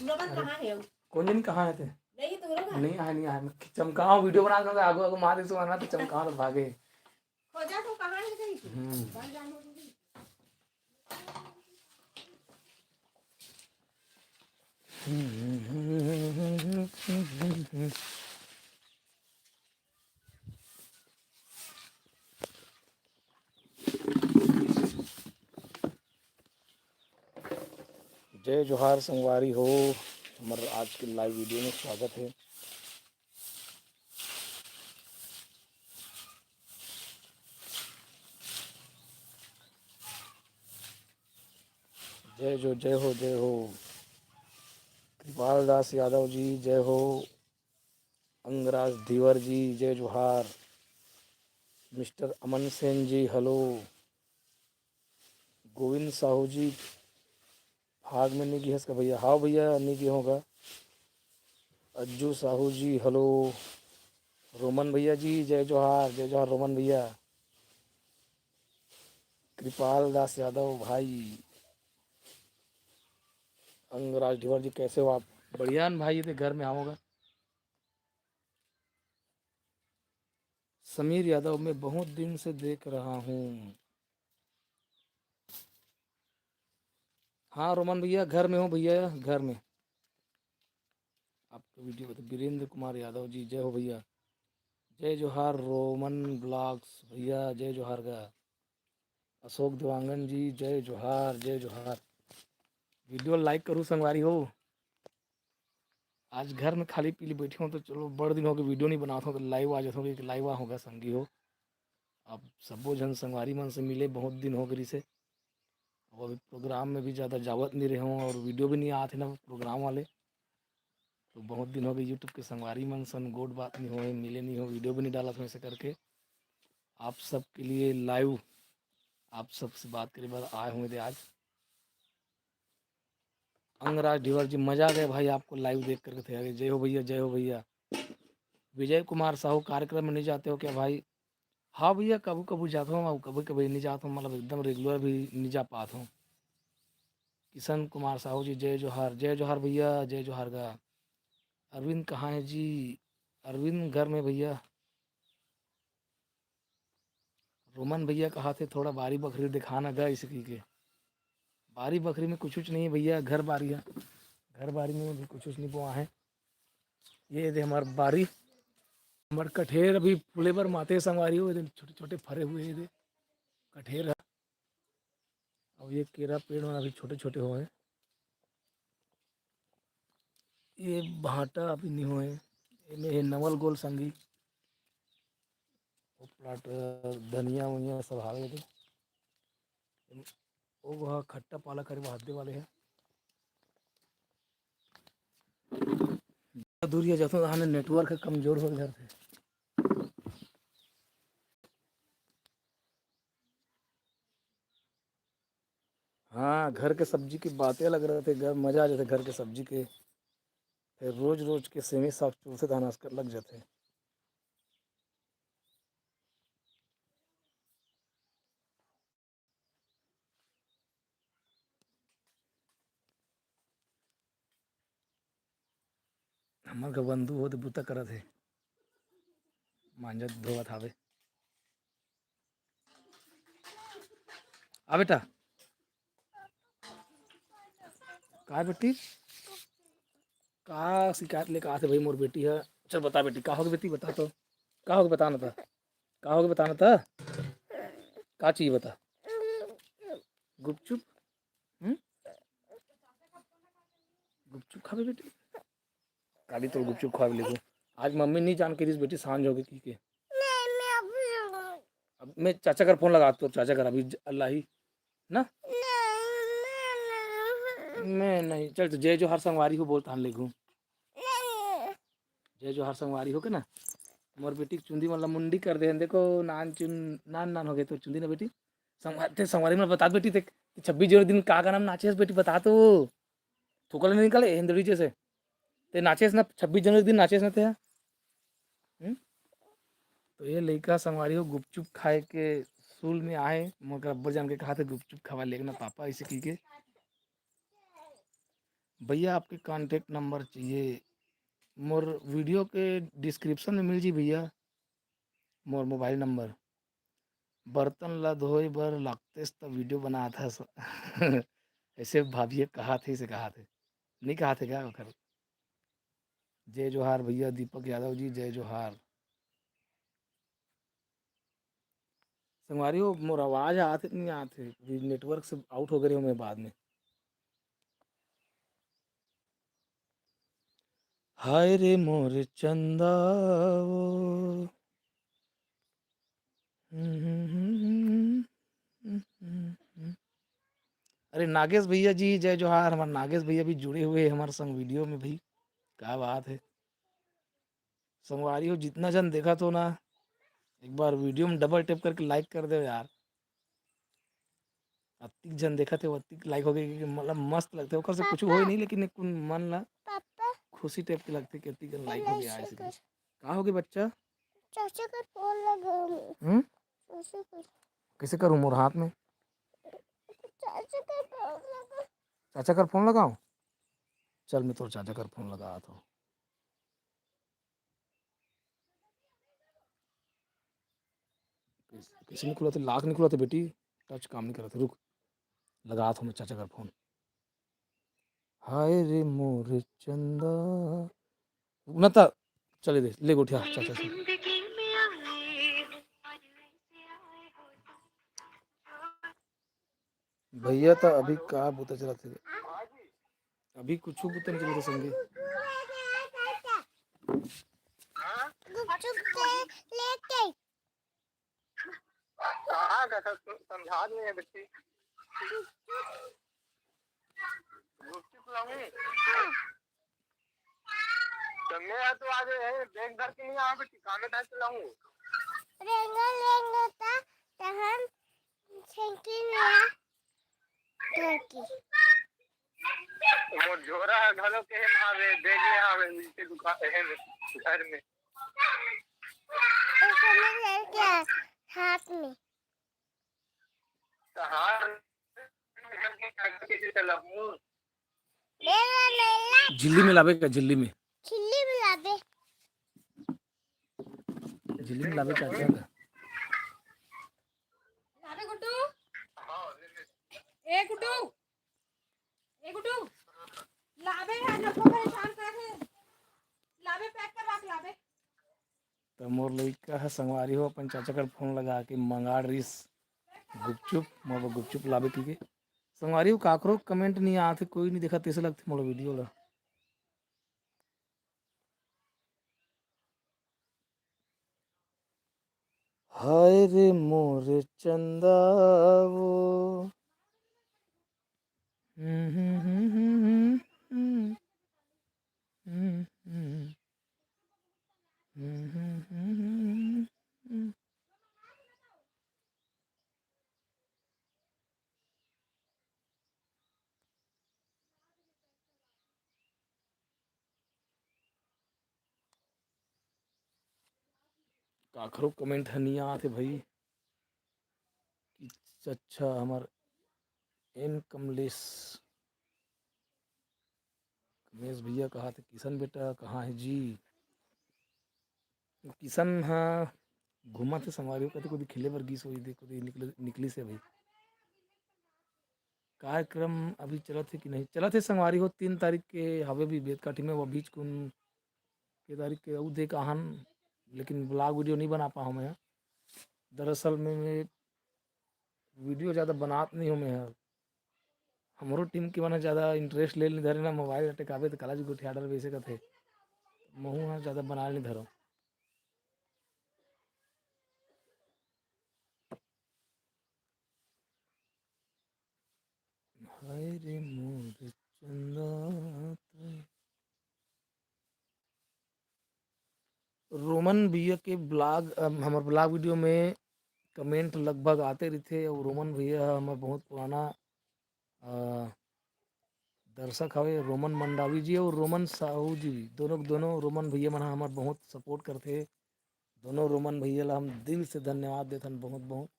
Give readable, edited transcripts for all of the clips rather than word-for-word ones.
कौन दिन कहाँ आए थे? नहीं आए नहीं आए। चमकाओ वीडियो बना दूंगा आगो आगो मार दे मारना तो चमकाओ तो भागे। खोजा तो कहाँ है कहीं जय जोहार संगवारी हो। हमारे आज के लाइव वीडियो में स्वागत है। जय हो कृपाल दास यादव जी जय हो। अंगराज धीवर जी जय जोहार। मिस्टर अमन सेन जी हेलो। गोविंद साहू जी भाग में नहीं हंस का भैया। हाँ भैया नहीं होगा। अज्जू साहू जी हेलो। रोमन भैया जी जय जोहार रोमन भैया। कृपाल दास यादव भाई। अंगराज धीवर जी कैसे हो आप? बढ़िया भाई थे घर में आओगा। समीर यादव मैं बहुत दिन से देख रहा हूँ। हाँ रोमन भैया घर में हो भैया घर में। आपको वीडियो बता। वीरेंद्र कुमार यादव जी जय हो भैया। जय जोहार रोमन ब्लॉग्स भैया जय जोहार का। अशोक देवांगन जी जय जोहार जय जोहार। वीडियो लाइक करूँ संगवारी हो। आज घर में खाली पीली बैठी हूँ तो चलो बड़ दिन हो गए वीडियो नहीं बनाता हूँ तो लाइव आ जाता हूँ कि लाइव होगा संगी हो। अब सबो जन संगवारी मन से मिले बहुत दिन हो गई से। और अभी प्रोग्राम में भी ज़्यादा जावत नहीं रहे हूँ और वीडियो भी नहीं आते ना प्रोग्राम वाले। तो बहुत दिन हो गए यूट्यूब के संगवारी मन सन गोड बात नहीं हो मिले नहीं हो वीडियो भी नहीं डाला था ऐसे करके। आप सब के लिए लाइव आप सबसे बात करे बाद आए हुए थे आज। अंगराज ढीवर जी मजा आ गया भाई आपको लाइव देख करके थे। अरे जय हो भैया जय हो भैया। विजय कुमार साहू कार्यक्रम में नहीं जाते हो क्या भाई? हाँ भैया कभी कभी जाता हूँ कभी कभी नहीं जाता हूँ मतलब एकदम रेगुलर भी नहीं जा पाता हूँ। किशन कुमार साहू जी जय जोहार भैया जय जोहार का। अरविंद कहाँ है जी? अरविंद घर में भैया। रोमन भैया कहा थे थोड़ा बारी बकरी दिखाना गए इसकी के। बारी बकरी में कुछ नहीं भैया घर बारी है। घर बारी में भी कुछ नहीं हुआ है। ये दे हमारे बारी हमारे कठेर अभी फूले पर माते संगवारी हुए छोटे छोटे फरे हुए ये कठेर है। और ये केरा पेड़ में अभी छोटे छोटे हुए हैं। ये भाटा अभी नहीं हुए। ये नवल गोल संगी वो प्लाट धनिया वनिया सब हावे थे। वो वह खट्टा पाला करे वादे वाले हैं। दूरिया जाता हूँ नेटवर्क कमजोर हो घर थे। हाँ घर के सब्जी की बातें अलग रहे थे। घर मजा आ जाते घर के सब्जी के। फिर रोज रोज के सेमी साग चूसे दाना कर लग जाते। हमारे बंधु हो तो बुता करत है मांजत धोवत हावे। आ बेटा का बेटी का शिकायत लेकर आते भाई मोर बेटी है। चल बता बेटी का होगी बेटी बता तो का होगी बताना था का होगी बताना था का चाहिए बता। गुपचुप गुपचुप खावे बेटी काली तो गुपचुप खा ले। आज मम्मी नहीं जान के बेटी सांझ होगी की के। अब मैं चाचा का फोन लगाता हूँ चाचा कर अभी अल्लाह ही ना। मैं नहीं चल तो जय जोहार संगवारी हो बोलता ले घूम। जय जोहार संगवारी हो के ना मोर बेटी चुंदी मतलब मुंडी कर दे देखो नान नान हो गए तो चुंदी ना बेटी संगवारी में बता बेटी 26 दिन का नाम नाचे बेटी बता तो थूकल नहीं निकले हिंदड़ी जैसे ते नाचेस ना 26 जनवरी दिन नाचेस ना थे। तो ये लड़का संगवारी हो गुपचुप खाए के स्कूल में आए मगर अब्बर जान के कहा थे गुपचुप खावा लेना पापा इसे की के। भैया आपके कांटेक्ट नंबर चाहिए मोर वीडियो के डिस्क्रिप्शन में मिल जी भैया मोर मोबाइल नंबर बर्तन ला धोए बर लागतेस तो वीडियो बना था ऐसे भाभी कहा थे से कहा थे नहीं कहा थे क्या खर जय जोहार भैया दीपक यादव जी जय जोहार संगवारी हो मोर आवाज़ आते नहीं आते नेटवर्क से आउट हो गए हो मैं बाद में हाय रे मोर चंदा वो अरे नागेश भैया जी जय जोहार हमारे नागेश भैया भी जुड़े हुए हैं हमारे संग वीडियो में भाई क्या बात है संगवारी हो जितना जन देखा तो ना एक बार वीडियो में डबल टैप करके लाइक कर दो यार अतिक जन देखा थे अतिक लाइक हो गई मतलब मस्त लगते ओकर से कुछ हो ही नहीं लेकिन एक मन ला खुशी टाइप की लगती कि अतिक जन लाइक हो गया ऐसे कहाँ हो गए बच्चा चाचा का फोन लगाऊं चाचा का कैसे करूँ मोर हाथ में चाचा का फोन लगा चाचा का फोन लगाऊं चल मैं तो चाचा का फोन लगा था कैसे नहीं खुला थे लाख नहीं खुला थे बेटी टच काम नहीं कर रहा था रुक लगा था मैं चाचा का फोन हाय रे मोर चंदा न था चले दे ले उठा चाचा से भैया तो अभी कहा बोलते चला थे अभी कुछ बुते नहीं चले थे संगे गुपचुप के लेके कहाँ का था समझा नहीं है बच्ची गुपचुप लाऊं चंगे है तो आज बैग धर के नहीं आ बेटी कामे धर के लाऊं रेंगा रेंगा था तहन छेंकी नया धरकी वो जोरा घलो के हम आवे बैग में आवे नीचे दुकान है घर में उसने लेके हाथ में हार कैसे चला हूँ मेरा मेला झिल्ली में लावे का झिल्ली में मिला दे झिल्ली में लावे चाचा का लाबे गुड्डू ए गुड्डू ए गुड्डू लाबे है सबको परेशान कर है लाबे पैक कर रख लाबे तो मोर लड़का है संगवारी हो अपन चाचा का फोन लगा के मंगा रिस गुपचुप मोर गुपचुप लावे की संगवारी हो काकरो कमेंट नहीं आते कोई नहीं देखा तैसे लगते मोर वीडियो ला हाय रे मोर चंदा वो काकरो कमेंट है नहीं आते भाई कि अच्छा हमार एन कमलेश कमलेश भैया कहा थे किशन बेटा कहाँ है जी किशन हाँ घूमा थे संगवारी कहते कोई खिले पर गीस हुई देखो निकली से भाई कार्यक्रम अभी चला थे कि नहीं चला थे संगवारी हो 3 तारीख के हवे भी बेत काठी में वो बीच कुन के तारीख के ऊ देख आहन लेकिन ब्लॉग वीडियो नहीं बना पाऊँ मैं दरअसल में मैं वीडियो ज़्यादा बनात नहीं हूँ मैं हमारो टीम के माने ज़्यादा इंटरेस्ट ले नहीं धरे ना मोबाइल टेकाबे तो कला जी गोठी आडर वैसे का थे महू हाँ ज़्यादा बना नहीं धरो हाय रे मोर चंदा रोमन भैया के ब्लॉग हमारे ब्लॉग वीडियो में कमेंट लगभग आते रहते और रोमन भैया हमारे बहुत पुराना अ, दर्शक हवे रोमन मंडावी जी और रोमन साहू जी दोनों रोमन भैया मन हमारे बहुत सपोर्ट करते दोनों रोमन भैया ला हम दिल से धन्यवाद देथन बहुत बहुत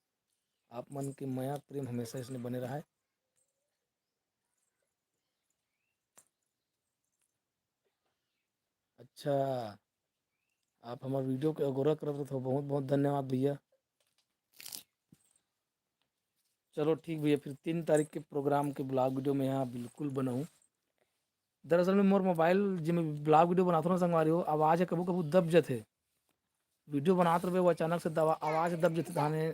आप मन के माया प्रेम हमेशा इसने बने रहा है अच्छा, आप हमार वीडियो के अगोरा करत हो, बहुत बहुत धन्यवाद भैया। चलो ठीक भैया, फिर 3 तारीख के प्रोग्राम के ब्लॉग वीडियो में यहाँ बिल्कुल बनाऊँ। दरअसल में मोर मोबाइल जिसमें ब्लॉग वीडियो बनाता हूँ संगवारी हो, आवाज़ है कबू कबू दब जाते। वीडियो बनाते रहे वो अचानक से दवा आवाज़ दब जाते, थाने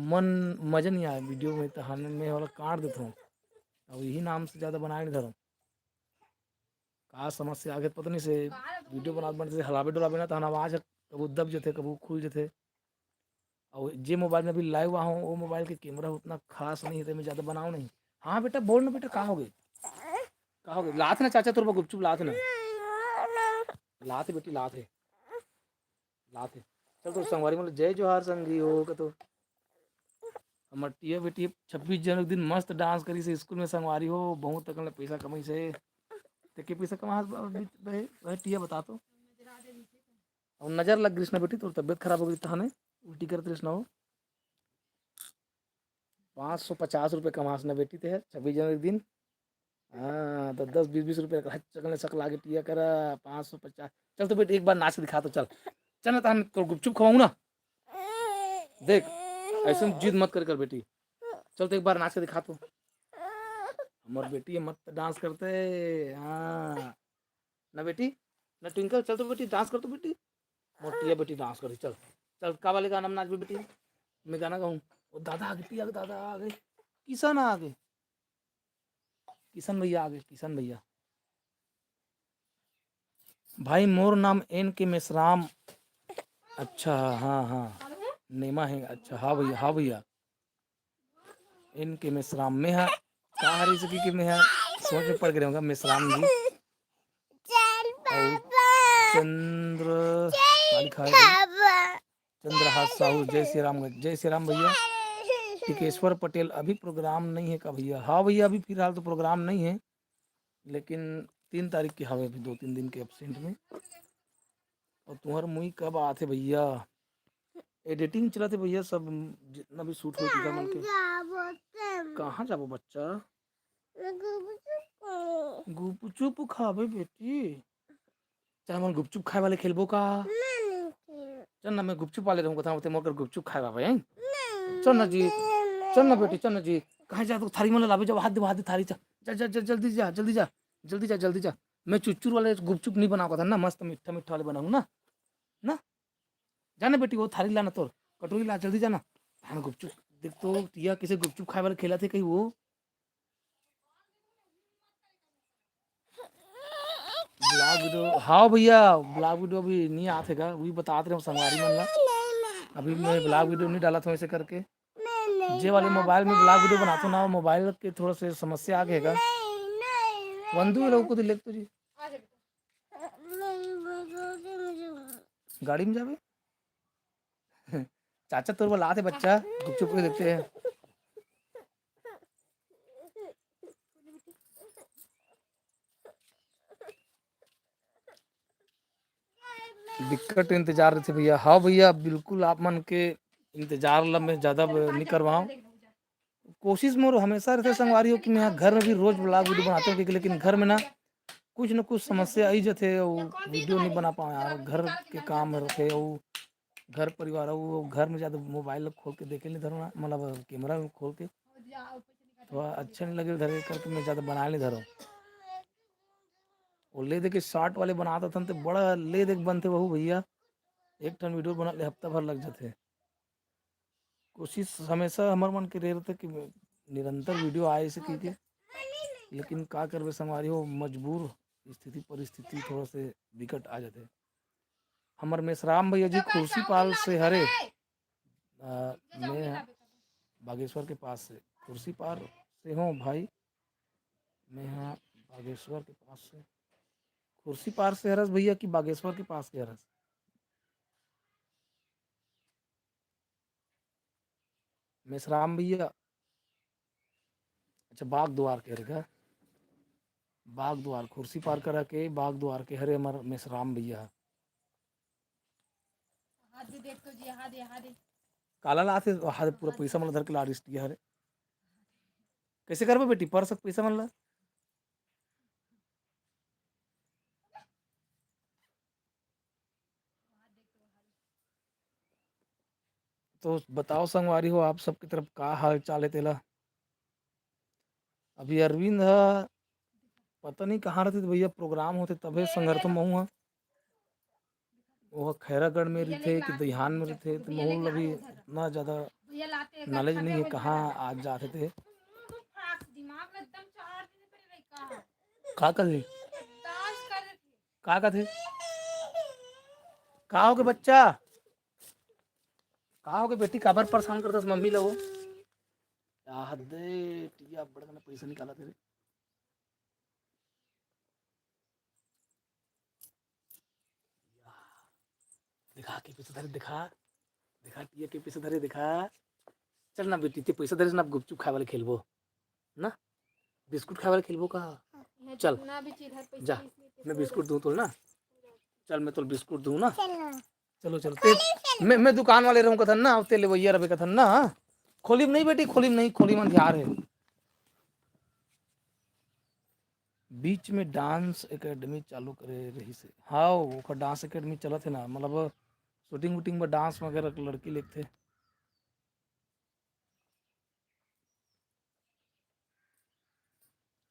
मन मजा नहीं आया वीडियो में, तहाने में वाला काट देता हूँ। अब यही नाम से ज़्यादा बनाए नहीं धरो, का समस्या आगे पता नहीं से वीडियो बनाते हलावे डुलावे ना, तहन आवाज़ कबू दब जाते कबू खुल जाते। और जे मोबाइल में अभी लाइव हुआ हूँ वो मोबाइल के कैमरा उतना खास नहीं है, तो मैं ज़्यादा बनाऊँ नहीं। हाँ बेटा बोल ना बेटा, कहाँ हो गए, कहाँ हो गए? लात ना चाचा तोर गुपचुप लात ना, लात है बेटी, लात है, लात है। चल तो संगवारी मतलब जय जोहार संगी हो के तो हमर टिया बेटी 26 जनवरी दिन मस्त डांस करी से स्कूल में संगवारी हो, बहुत तक पैसा कमाई से। ते के पैसा कमा भाई टिया बता तो। और नजर लग गई ना बेटी, तो तबियत खराब हो गई तहने उल्टी करते रही हो। 550 रुपये कमास ना बेटी ते 26 जनवरी दिन। हाँ तो 10-20 रुपये चकने शक लागे टिया करा 550। चल तो बेटी एक बार नाच के दिखा तो, चल चल ना, तहन तो गुपचुप खवाऊँ ना, देख ऐसे में जिद मत कर बेटी, चल तो एक बार नाच के दिखा तो। हमार बेटी मत डांस करते। हाँ ना बेटी, ना ट्विंकल, चल तो बेटी डांस कर तो बेटी, मोटिया बेटी डांस करी, चल चल का वाले गाना में नाच बेटी, मैं गाना गाऊँ। ओ दादा आ गए, टिया के दादा आ गए, किशन आ गए, किशन भैया आ गए, किशन भैया। भाई मोर नाम एन के मेसराम। अच्छा हाँ हाँ नेमा है, अच्छा हाँ भैया, हाँ भैया एन के मेसराम में है, कहा हरी सकी कि मैं सोच में पड़ गए होगा मेसराम जी। चल और पापा, चंद्र चल लिखा है भाई, पापा, चंद्रहास साहू, जय श्री राम, जय श्री राम भैया। चल। टिकेश्वर पटेल अभी प्रोग्राम नहीं है का भैया? हाँ भैया अभी फिलहाल तो प्रोग्राम नहीं है, लेकिन 3 तारीख की हवे अभी 2-3 दिन के एबसेंट में। और तुम्हार मुई कब आते भैया? एडिटिंग चलाते भैया, सब जितना भी शूट हो चुका मन के। कहाँ जाबो बच्चा? गुपचुप खाबे बेटी, चल हम गुपचुप खाए वाले खेलबो का? चल ना मैं गुपचुप वाले रहूँगा, था मोकर गुपचुप खाए बाबा हैं। चल ना जी, चल ना बेटी, चल ना जी। कहाँ जा तू? थारी में लावे, जब हाथ दे थारी, चल चल चल चल, जल्दी जा जल्दी जा जल्दी जा जल्दी जा। मैं चुच्चूर वाले गुपचुप नहीं बनाऊंगा था ना, मस्त मीठा मीठा वाले बनाऊंगा ना। ना जाना बेटी, वो थारी लाना, तोर कटोरी ला, जल्दी जाना। हाँ गुपचुप देख तो टिया किसे गुपचुप खाए वाले खेला थे कहीं वो। ब्लॉग वीडियो हाँ भैया, ब्लॉग वीडियो अभी नहीं आते का, वही बताते रहे संगवारी मन ला। अभी मैं ब्लॉग वीडियो नहीं डाला था ऐसे करके, जे वाले मोबाइल में ब्लॉग वीडियो बनाता हूँ ना, मोबाइल के थोड़ा से समस्या आ गएगा। वंदू लोग को दिले तुझे गाड़ी में जावे। चाचा तोर बोला आते बच्चा गुपचुप के देखते हैं। दिक्कत इंतजार थे भैया। हाँ भैया बिल्कुल आप मन के इंतजार ला मैं ज़्यादा नहीं करवाऊँ। कोशिश मोर हमेशा रहते संगवारी हो कि मैं यहाँ घर में भी रोज ब्लॉग वीडियो बनाते हूँ, लेकिन घर में ना कुछ समस्या आई जाते, और वीडियो नहीं बना पाए यार, घर के काम रहते और घर परिवार वो घर में ज़्यादा मोबाइल खोल के देखे नहीं धरो, मतलब कैमरा खोल के थोड़ा अच्छा नहीं लगे धरे करके मैं ज़्यादा बना नहीं धरो। और ले दे के शॉर्ट वाले बनाता था तो बड़ा ले दे के बनते वह भैया, एक टन वीडियो बना ले हफ्ता भर लग जाते। कोशिश हमेशा हमार मन के रह रहते कि निरंतर वीडियो आए से की के, लेकिन का करवे संगवारी हो, मजबूर स्थिति परिस्थिति थोड़ा से विकट आ जाते। हमार मेसराम भैया जी खुर्सी पाल से हरे, मैं बागेश्वर के पास से कुर्सी पार से हूँ भाई, मैं यहाँ बागेश्वर के पास से। कुर्सी पार से हरस भैया कि बागेश्वर के पास के हरस? मेसराम भैया, अच्छा बाग द्वार के हरे, बाग द्वार कुर्सी पार करा के बाग द्वार के हरे हमार मेसराम भैया। काला लाते हाथ पूरा पैसा मतलब धर के ला रिस्ट हरे, कैसे करबो बेटी पर सक पैसा मन ला? तो बताओ संगवारी हो आप सबकी तरफ का हाल चाल है तेला। अभी अरविंद है पता नहीं कहाँ रहते थे भैया, प्रोग्राम होते तबे संगरतो महू है। वो खैरागढ़ में भैया रहते लेके कि लाते दहियान में हैं, रहते, तो भैया महू लेके अभी लाते उधर इतना ज़्यादा भैया लाते हैं, नॉलेज खत्म नहीं है हो कहाँ जाएगा। आज जाते थे। दिमाग में एकदम चार दिन पहले कहा का थे डांस कर रहे थे। का थे का हो के बच्चा, का हो के बेटी, काबर परेशान करता मम्मी लोग। दे टिया बड़ा मैंने पैसा निकाला तेरे। दिखा के पैसे धरे, दिखा दिखा टिया के पैसे धरे, दिखा। चल ना बेटी ते पैसा धरे ना, गुपचुप खाए वाले खेलबो ना, बिस्कुट खाए वाले खेलबो का। चल जितना भी चीज है पैसा जा, इसमें मैं बिस्कुट दूँ तो ना, चल मैं तो बिस्कुट दूँ ना। चलो चलो चलो ते मैं दुकान वाले रहूँ कथन ना, तेले भैया रहे कथन ना। खोली में नहीं बेटी, खोली में नहीं, खोली में ध्यान है। बीच में डांस एकेडमी चालू करे रही से। हाँ वो डांस एकेडमी चलत है ना, मतलब शूटिंग वूटिंग में डांस वगैरह लड़की लिखते।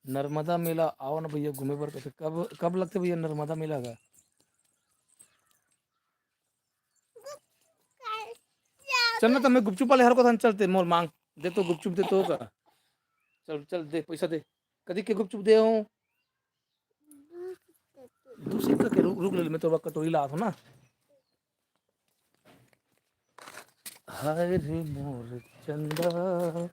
नर्मदा मेला आओ ना भैया घूमे पर, कैसे कब कब लगते भैया नर्मदा मेला का। चल ना, तो मैं गुपचुप वाले हर को धन चलते मोर मांग दे, तो गुपचुप दे तो का। चल चल दे पैसा दे, कदी के गुपचुप दे हूँ। दूसरी का के रुक रुक ले, मैं तो कटोरी ला हूँ ना। हाय रे मोर चंदा,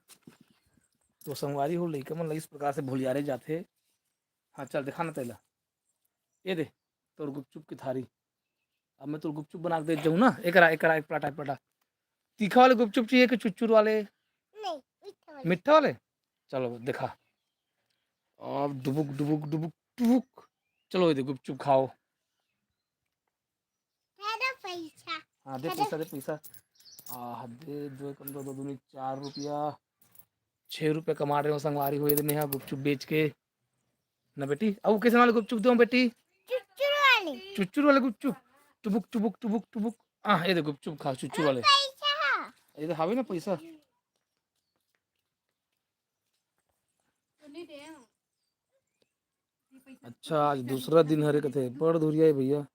तो संगवारी हो लइका मन इस प्रकार से भूलियारे जाते। हाँ चल दिखा ना तेला, ये दे तोर गुपचुप की थारी। अब मैं तो गुपचुप बना के दे जाऊँ ना, एक पराठा एक पराठा। तीखा वाले गुपचुप चाहिए कि चुच्चुर वाले, नहीं मीठा वाला। मिठा वाले। चलो दिखा, अब डुबुक डुबुक डुबुक डुबुक। चलो ये दे गुपचुप खाओ। तेरा पैसा हाँ दे पैसा, दे पैसा। दे दो कम दो, दो दूनी 4 रुपया, 6 रुपये कमा रहे हो संगवारी हो ये में यहाँ गुपचुप बेच के ना बेटी। अब किस वाले गुपचुप दो बेटी, चुचुर वाली चुच्चुर वाले गुपचुप, टुबुक टुबुक टुबुक टुबुक। ये दे गुपचुप खाओ चुच्चू वाले, पैसा ये दे हावे ना पैसा। तो नहीं दे अच्छा आज दूसरा दिन हरे कथे बड़ धुरिया है भैया।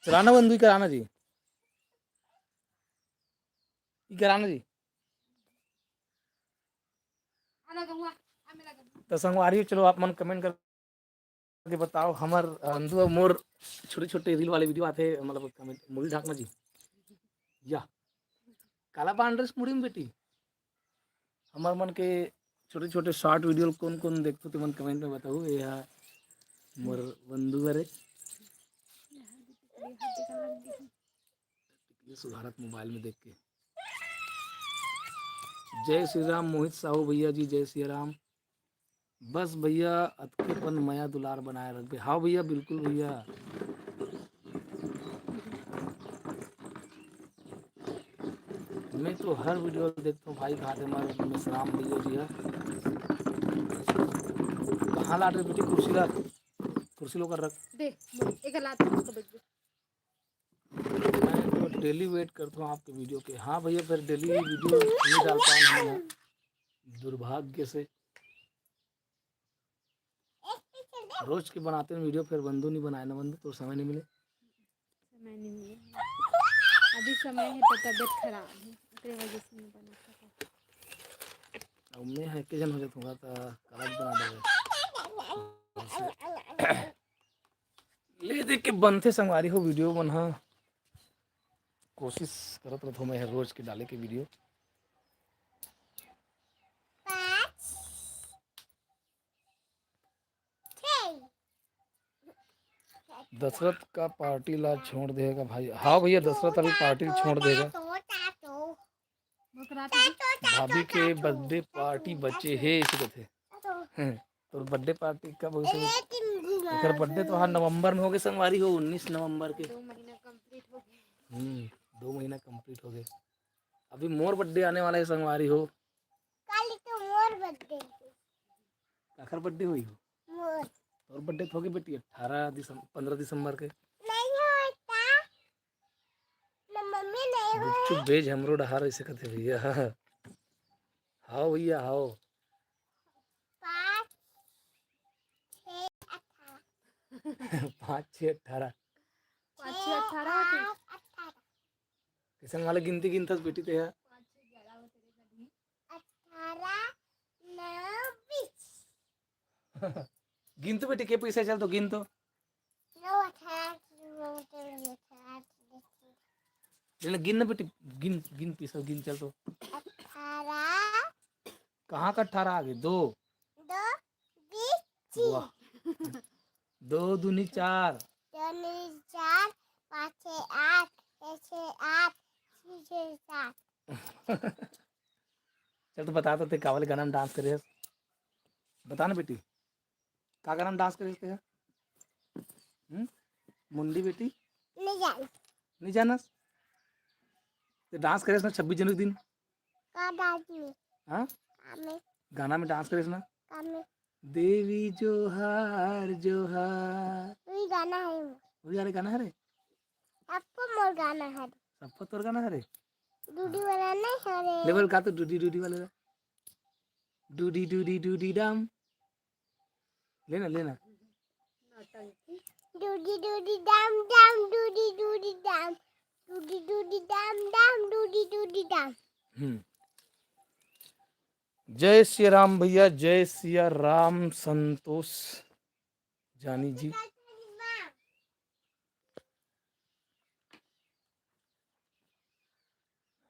चलाना बंदू कराना जी, ये कराना जी। आना गंगा आ मेरा गंगा तो संगवारी चलो आप मन कमेंट करके बताओ हमार अंदू और मोर छोटे छोटे रील वाले वीडियो आते मतलब मुड़ी ढाकना जी या काला पांड्रेस मुड़ी में बेटी। हमार मन के छोटे छोटे शॉर्ट वीडियो कौन कौन देखते तो मन कमेंट में बताओ। ये मोर बंधु अरे ये सुधारत मोबाइल में देख के। जय श्री राम मोहित साहू भैया जी, जय श्री राम। बस भैया अतकेपन माया दुलार बनाए रख। हाँ भैया बिल्कुल भैया। मैं तो हर वीडियो देखता हूँ भाई, खाते मारे मिश्राम भैया जी है। कहाँ ला रहे बेटी, कुर्सी ला, कुर्सी लो कर रख। दे एक लात उसको बेच दे। मैं तो डेली वेट करता हूँ आपके वीडियो के। हाँ भैया फिर डेली वीडियो नहीं डाल पाए हम दुर्भाग्य से। रोज के बनाते हैं वीडियो, फिर बंधु नहीं बनाए ना, बंधु तो समय नहीं मिले। समय नहीं मिला, अभी समय है तो तबीयत खराब है इसके वजह से नहीं बना सका। अब मैं है के जन हो जाता हूँ तो अलग बना दे ले देख के बनते संगवारी हो वीडियो बना। कोशिश करत रहता हूँ मैं रोज के डाले के वीडियो। दशरथ का पार्टी ला छोड़ देगा भाई। हाँ भैया दशरथ अभी पार्टी छोड़ देगा। भाभी के बर्थडे पार्टी बचे है इसी को थे। तो बर्थडे पार्टी कब हो गई? एक बर्थडे तो हाँ नवंबर में हो गए संगवारी हो, 19 नवंबर के। 2 महीना कंप्लीट हो गए। 2 महीना कंप्लीट हो गए। अभी मोर बर्थडे आने वाला है संगवारी हो। कल तो मोर बर्थडे आखिर बर्थडे हुई हो मोर और बर्थडे तो होगी बेटी 15 दिसंबर के। नहीं होता गुपचुप भेज हमरो डहार ऐसे कहते भैया। हाओ भैया हाओ। 5 6 18 5 6 18 5 6 18 होते 18 किसन वाले गिनती गिनता बेटी ते है 5 6 11 होते रे कभी 18 9 20 गिन तो बेटी के पैसे चल तो गिन तो 9 18 लेकिन गिन ना बेटी गिन गिन पैसा गिन चल तो 18 कहाँ का 18 आ गए 2 2 20 वाह 2 दूनी 4 2 4 5 6 8 6 6 8 6 7 चल तो बता तो ते का वाले गाना में डांस करे बता ना बेटी का गाना में डांस करे ते मुंडी बेटी नहीं जान नहीं जानस ते डांस करे ना 26 जनवरी दिन का दादी हाँ हमें गाना में डांस करे ना हमें देवी जोहार जोहार वही गाना है वो वही वाले गाना है रे आपको मोर गाना है सबको तोर गाना है रे दूधी वाला नहीं है रे लेवल का तो डूडी डूडी वाले रे डूडी डूडी डूडी डम लेना लेना नौटंकी दूधी दूधी डम डम दूधी दूधी डम दूधी दूधी डम डम दूधी दूधी डम जय श्री राम भैया जय सिया राम संतोष जानी जी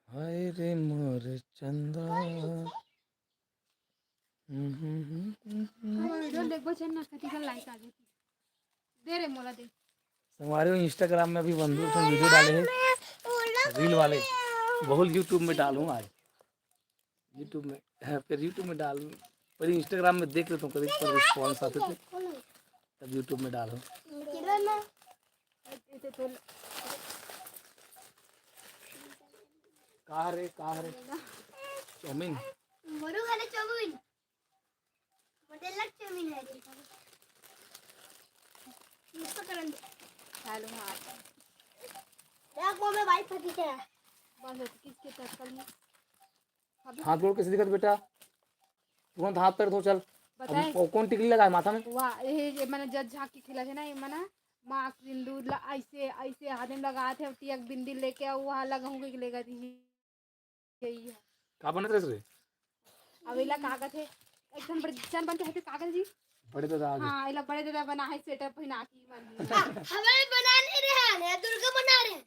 हाय रे मोर चंदा वीडियो देखबो चल ना कथी का लाइक आ गई दे रे मोला दे हमारे इंस्टाग्राम में अभी बंधु से वीडियो डाले हैं रील वाले बहुत यूट्यूब में डालूँ आज यूट्यूब में फिर यूट्यूब में डालूँ पर इंस्टाग्राम में देख लेता हूँ कभी पर रिस्पॉन्स आते थे तब यूट्यूब में डालूँ ऐसे तो कहाँ रे चाउमीन मोरू खाने चाउमीन मोटेलक चाउमीन है इसको करन दे हेलो हां देखो मैं भाई फटी है बंद होती किसके चक्कर में हाथ जोड़ कैसे दिखत बेटा तुरंत हाथ पैर धो चल बताए अब कौन टिकली लगा है माथा में वाह ये मैंने जज झाँक के खिला है ना ये मना माँ सिंदूर ऐसे ऐसे हाथ में लगा थे तियक बिंदी लेके वहाँ लगाऊंगे कि लेगा दी यही है का बनत रहे रे अब इला कागज है एकदम बड़े चन बन के है कागज जी बड़े दादा आगे हाँ इला बड़े दादा बना है सेटअप पहना की मन हमें बना नहीं रहे हैं दुर्गा बना रहे हैं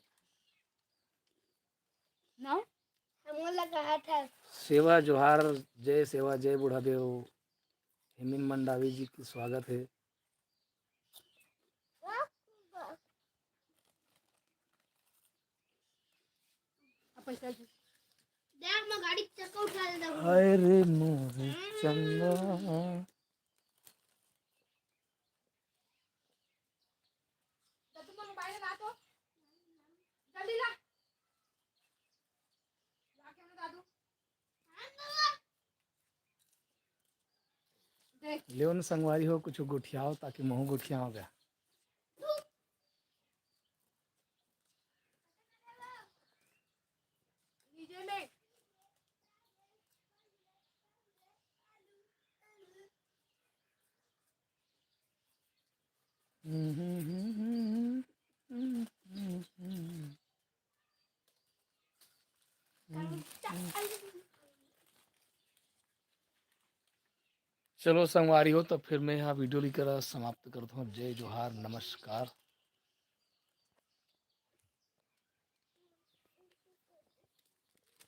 ना हम लगा हाथ है सेवा जोहार जय सेवा जय बूढ़ा देव हेमिन मंडावी जी की स्वागत है अब पैसा जी देख मैं गाड़ी चक्का उठा देता हूँ हाय रे मोरे चंदा तुम मोबाइल ला तो जल्दी ला जाके मैं दादू देख लेवन संगवारी हो कुछ गुठियाओ ताकि महू गुठिया हो गया नीचे ले चलो संगवारी हो तो फिर मैं यहाँ वीडियो लेकर समाप्त करता हूँ जय जोहार नमस्कार